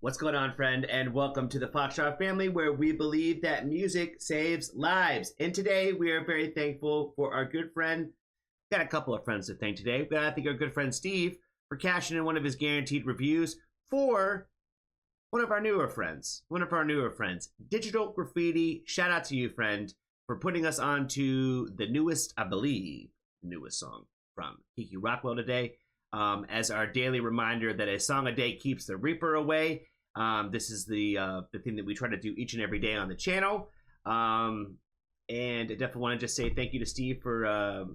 What's going on, friend? And welcome to the Foxtrot family, where we believe that music saves lives. And today we are very thankful for our good friend. Got a couple of friends to thank today. But I think our good friend Steve for cashing in one of his guaranteed reviews for one of our newer friends. Digital Graffiti. Shout out to you, friend, for putting us on to the newest song from Kiki Rockwell today. As our daily reminder that a song a day keeps the Reaper away. This is the thing that we try to do each and every day on the channel. And I definitely want to just say thank you to Steve for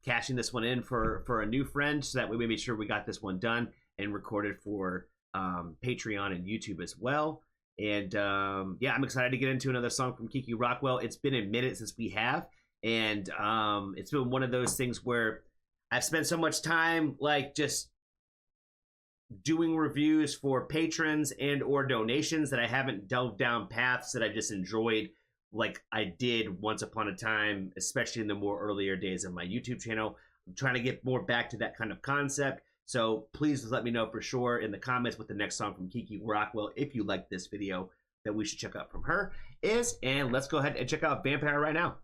cashing this one in for a new friend, so that way we made sure we got this one done and recorded for Patreon and YouTube as well. And yeah, I'm excited to get into another song from Kiki Rockwell. It's been a minute since we have, and it's been one of those things where I've spent so much time like just doing reviews for patrons and or donations that I haven't delved down paths that I just enjoyed like I did once upon a time, especially in the more earlier days of my YouTube channel. I'm trying to get more back to that kind of concept. So please let me know for sure in the comments what the next song from Kiki Rockwell, if you like this video, that we should check out from her is. And let's go ahead and check out Vampyr right now.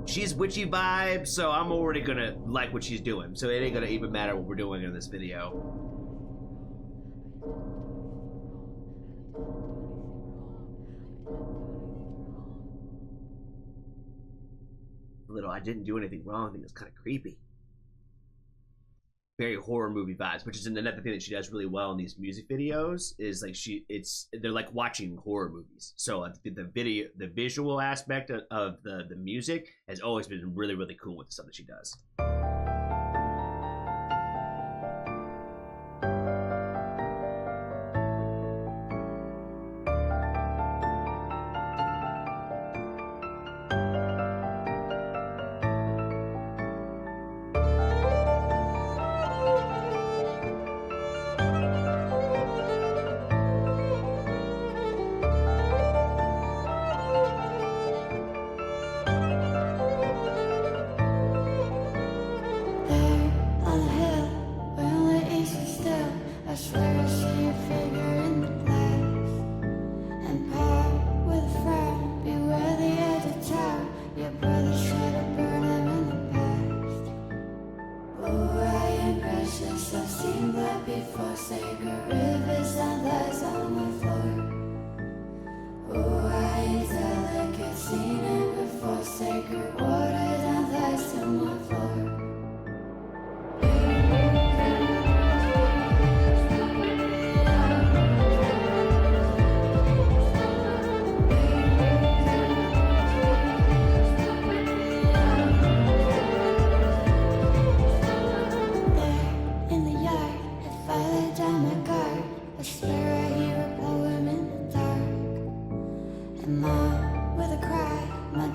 She's witchy vibes, so I'm already gonna like what she's doing. So it ain't gonna even matter what we're doing in this video. I didn't do anything wrong. I think it's kind of creepy. Very horror movie vibes, which is another thing that she does really well in these music videos. Is like they're like watching horror movies. So the visual aspect of the music has always been really, really cool with the stuff that she does. I swear I see your figure in the glass. And Paul with a frown, beware the edge of town. Your brother tried to burn him in the past. Oh, I am precious, I've seen blood before. Sacred rivers and lies on the floor. Oh, I ain't delicate, seen it before. Sacred waters and lies on my floor.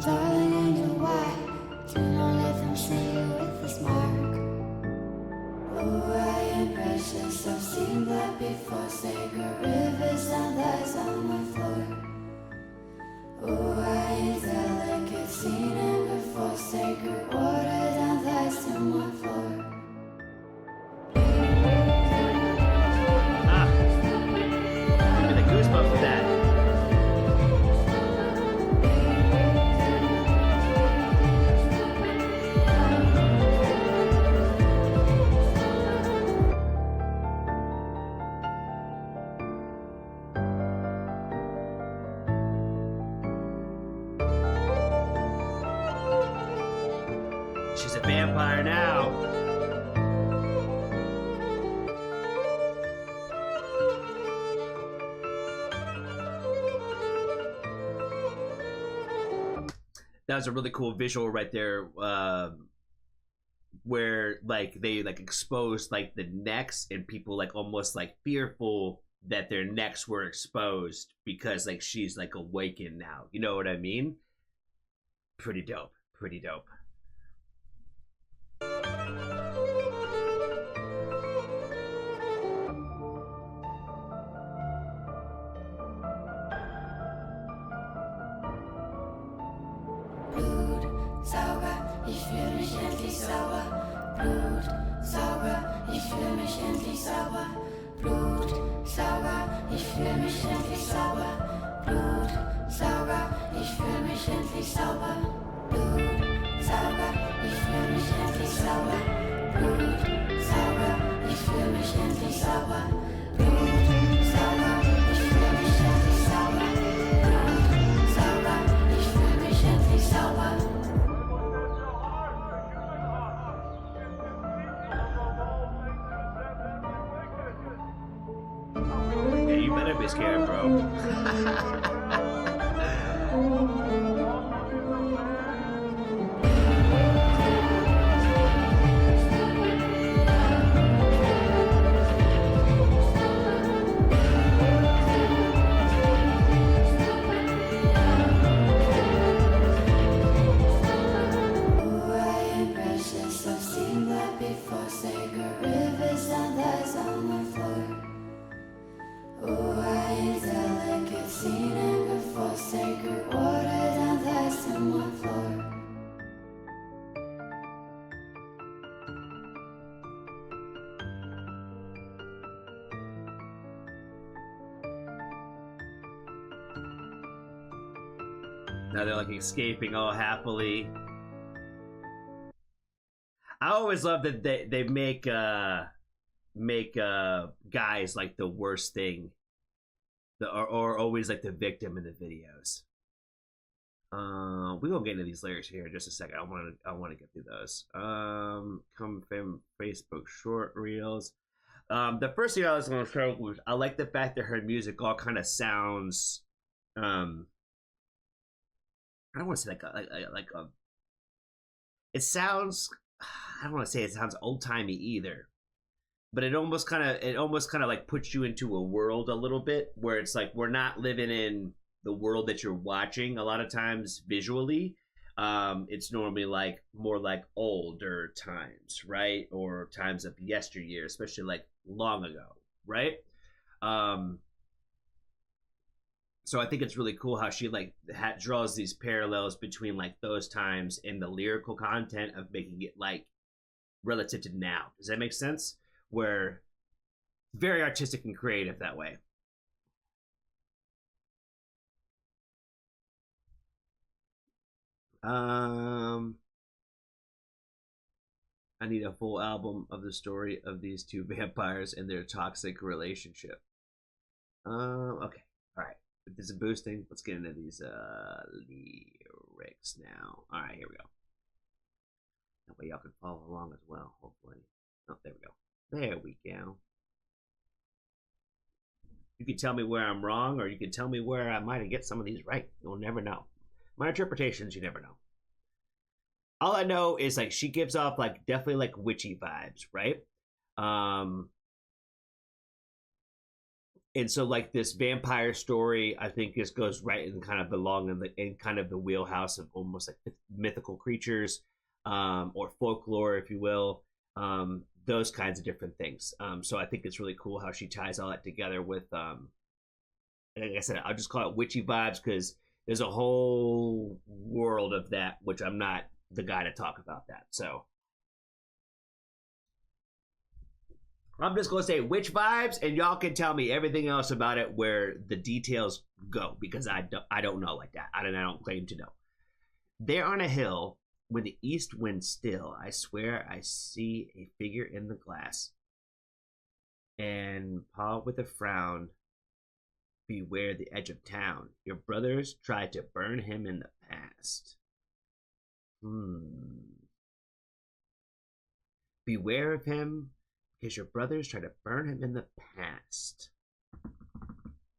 Darling angel, why do not let them see you with this mark? Oh, I am precious, I've seen blood before. Sacred rivers and lies on my floor. Oh, I ain't delicate, seen it before. Sacred waters and lies on my floor. Give me the goosebumps with that. She's a vampire now. That was a really cool visual right there, where like they like exposed like the necks, and people like almost like fearful that their necks were exposed because like she's like awakened now. You know what I mean? Pretty dope. Pretty dope. Blut, sauber, ich fühle mich endlich sauber. Blut. sauber. Blutsauger, ich fühl mich endlich sauber. Blutsauger, ich fühl mich endlich sauber. Blutsauger, ich fühl mich endlich sauber. Blutsauger, ich fühl mich endlich sauber. Blutsauger, ich fühl mich endlich sauber. Blutsauger, ich fühl mich endlich sauber. Yeah, you better be scared, bro. Now they're like escaping all happily. I always love that they make guys like the worst thing, or always like the victim in the videos. We gonna get into these lyrics here in just a second. I want to get through those. Come from Facebook short reels. The first thing I was gonna show was I like the fact that her music all kind of sounds. I don't want to say like a. It sounds. I don't want to say it sounds old timey either, but it almost kind of like puts you into a world a little bit where it's like we're not living in the world that you're watching a lot of times visually. It's normally like more like older times, right, or times of yesteryear, especially like long ago, right? So I think it's really cool how she like draws these parallels between like those times and the lyrical content of making it like relative to now. Does that make sense? Where very artistic and creative that way. I need a full album of the story of these two vampires and their toxic relationship. Okay, all right. If this is boosting, let's get into these lyrics now. All right, here we go. That way y'all can follow along as well, hopefully. Oh, there we go. There we go. You can tell me where I'm wrong, or you can tell me where I might have get some of these right. You'll never know. My interpretations, you never know. All I know is like she gives off like definitely like witchy vibes, right? And so like this vampire story, I think this goes right and kind of belong in kind of the wheelhouse of almost like mythical creatures, or folklore, if you will, those kinds of different things. So I think it's really cool how she ties all that together with, like I said, I'll just call it witchy vibes because there's a whole world of that, which I'm not the guy to talk about that. So I'm just going to say witch vibes, and y'all can tell me everything else about it where the details go, because I don't know like that. I don't claim to know. There on a hill, when the east wind still, I swear I see a figure in the glass. And Paul with a frown, beware the edge of town. Your brothers tried to burn him in the past. Beware of him, because your brothers tried to burn him in the past.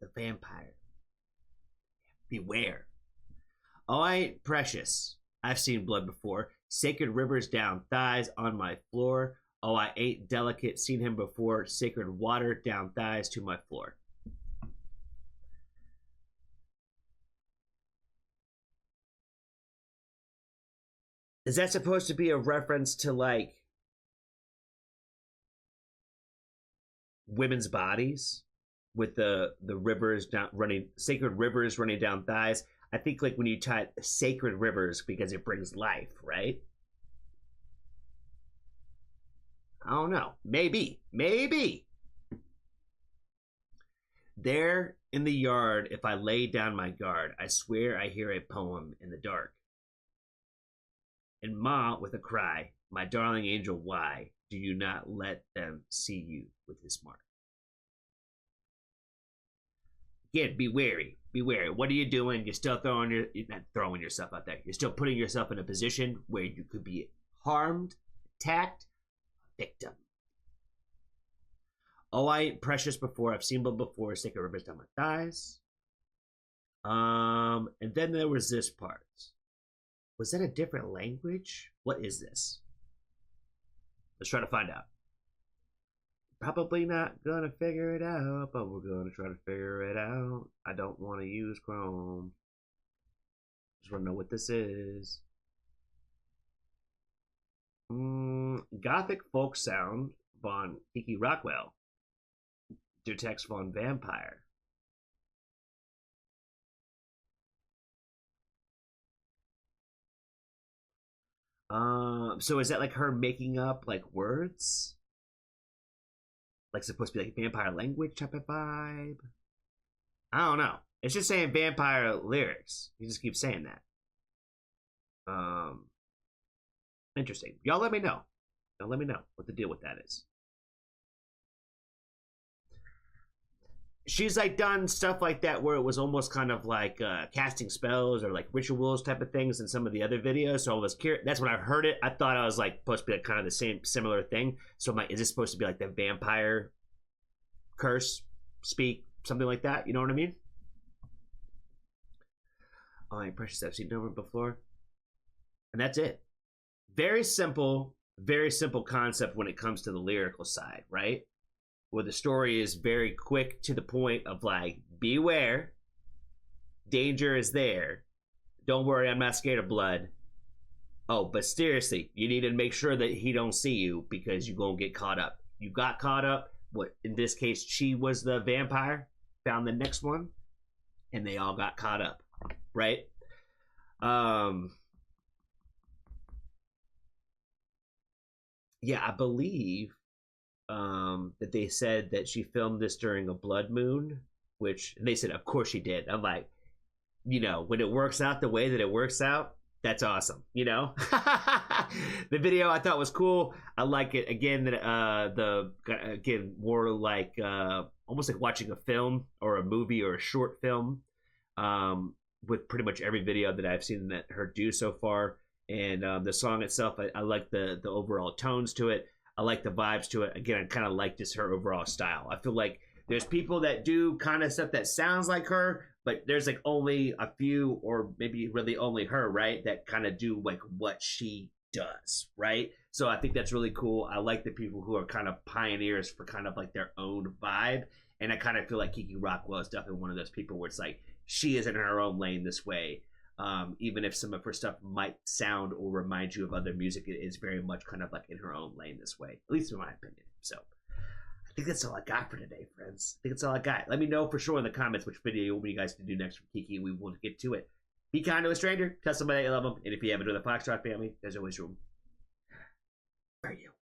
The vampire. Beware. Oh, I ain't precious. I've seen blood before. Sacred rivers down thighs on my floor. Oh, I ain't delicate. Seen him before. Sacred water down thighs to my floor. Is that supposed to be a reference to like women's bodies with the rivers down running, sacred rivers running down thighs? I think like when you tie sacred rivers because it brings life, right? I don't know. Maybe. There in the yard, if I lay down my guard, I swear I hear a poem in the dark. And Ma, with a cry, my darling angel, why do you not let them see you with his mark? Again, be wary. Be wary. What are you doing? You're still you're not throwing yourself out there. You're still putting yourself in a position where you could be harmed, attacked, victim. Oh, I ain't precious before. I've seen blood before. Stick a rivers down my thighs. And then there was this part. Was that a different language? What is this? Let's try to find out. Probably not gonna figure it out, but we're gonna try to figure it out. I don't want to use Chrome. Just want to know what this is. Gothic folk sound von Kiki Rockwell. Der Text von Vampyr. So is that like her making up like words? Like supposed to be like vampire language type of vibe? I don't know. It's just saying vampire lyrics. You just keep saying that. Interesting. Y'all let me know. Y'all let me know what the deal with that is. She's like done stuff like that where it was almost kind of like casting spells or like rituals type of things in some of the other videos. So I was curious. That's when I heard it. I thought I was like supposed to be like kind of the same similar thing. So I'm like, is this supposed to be like the vampire curse, speak, something like that? You know what I mean? Oh, my precious, I've seen number before. And that's it. Very simple concept when it comes to the lyrical side, right? Where the story is very quick to the point of like, beware, danger is there. Don't worry, I'm not scared of blood. Oh, but seriously, you need to make sure that he don't see you because you're gonna get caught up. You got caught up. What in this case, she was the vampire, found the next one, and they all got caught up, right? Yeah, I believe that they said that she filmed this during a blood moon, which they said, of course she did. I'm like, you know, when it works out the way that it works out, that's awesome, you know. The video I thought was cool. I like it again. That again more like almost like watching a film or a movie or a short film. With pretty much every video that I've seen that her do so far, and the song itself, I like the overall tones to it. I like the vibes to it. Again, I kind of like just her overall style. I feel like there's people that do kind of stuff that sounds like her, but there's like only a few, or maybe really only her, right? That kind of do like what she does, right? So I think that's really cool. I like the people who are kind of pioneers for kind of like their own vibe. And I kind of feel like Kiki Rockwell is definitely one of those people where it's like, she is in her own lane this way. Even if some of her stuff might sound or remind you of other music, it is very much kind of like in her own lane this way, at least in my opinion. So I think that's all I got for today, friends. I think that's all I got. Let me know for sure in the comments which video you want you guys to do next from Kiki. We will get to it. Be kind to a stranger. Tell somebody that you love them. And if you haven't joined the Foxtrot family, there's always room for you.